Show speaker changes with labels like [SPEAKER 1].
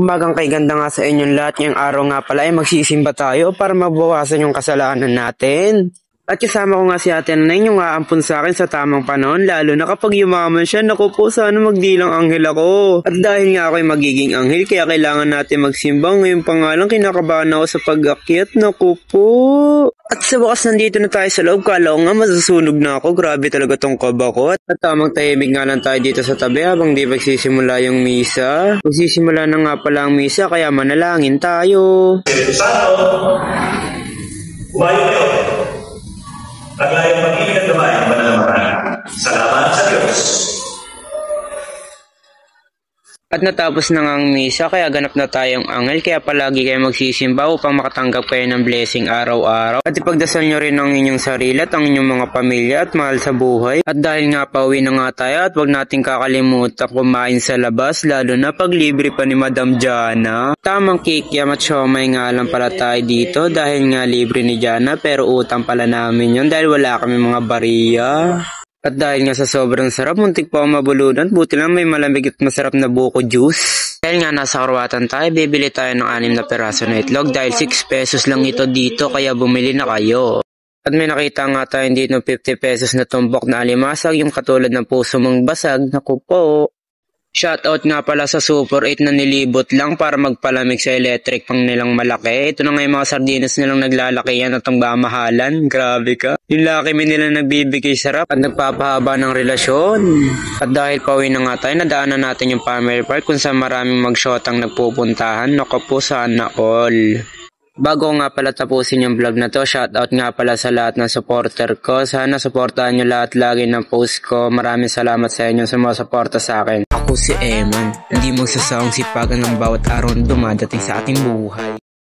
[SPEAKER 1] Umagang kay ganda nga sa inyong lahat. Ngayong araw nga pala ay magsisimba tayo para mabawasan yung kasalanan natin. At kasama ko nga si Ate Nanay yung aampun sa akin sa tamang panahon, lalo na kapag yumaman siya. Naku po, sana magdilang anghel ako. At dahil nga ako'y magiging anghel, kaya kailangan natin magsimba. Ngayon pa nga lang kinakabahan ako sa pag-akyat. Naku po. At sa wakas nandito na tayo sa loob. Kala ko nga masusunog na ako. Grabe talaga tong kaba ko. At tamang tahimik nga lang tayo dito sa tabi habang di magsisimula yung misa. Magsisimula na nga pala ang misa, kaya manalangin tayo.
[SPEAKER 2] Santo, umayo kayo. Tagayang pag-ibig at gabay ang pananampalataya. Salamat sa Diyos.
[SPEAKER 1] At natapos na nga ang misa, kaya ganap na tayong anghel, kaya palagi kayo magsisimba upang makatanggap kayo ng blessing araw-araw. At ipagdasal nyo rin ang inyong sarili at ang inyong mga pamilya at mahal sa buhay. At dahil nga pauwi na nga tayo, at huwag nating kakalimutan kumain sa labas, lalo na pag libre pa ni Madam Jana. Tamang kikiam at siomay nga lang pala tayo dito dahil nga libre ni Jana, pero utang pala namin yun dahil wala kami mga bariya. At dahil nga sa sobrang sarap, muntik pa ako mabulunan, buti lang may malamig at masarap na buko juice. Dahil nga nasa Karwatan tayo, bibili tayo ng 6 na peraso na itlog dahil 6 pesos lang ito dito, kaya bumili na kayo. At may nakita nga tayo dito 50 pesos na tumbok na alimasag, yung katulad ng puso mong basag. Naku po. Shoutout nga pala sa Super 8 na nilibot lang para magpalamig sa electric pang nilang malaki. Ito na nga yung mga sardinas nilang naglalaki yan at ang mamahalan. Grabe ka. Yung laki min nila nagbibigay sarap at nagpapahaba ng relasyon. At dahil pauwi na nga tayo, nadaanan natin yung Palmer Park kung saan maraming magshotang nagpupuntahan. Naku po, sana all. Bago nga pala tapusin yung vlog na to, shoutout nga pala sa lahat ng supporter ko. Sana supportahan nyo lahat lagi ng post ko. Maraming salamat sa inyo sa mga suporta sa akin. Ako si Eman, hindi magsasawang sipagan ng bawat araw na dumadating sa ating buhay.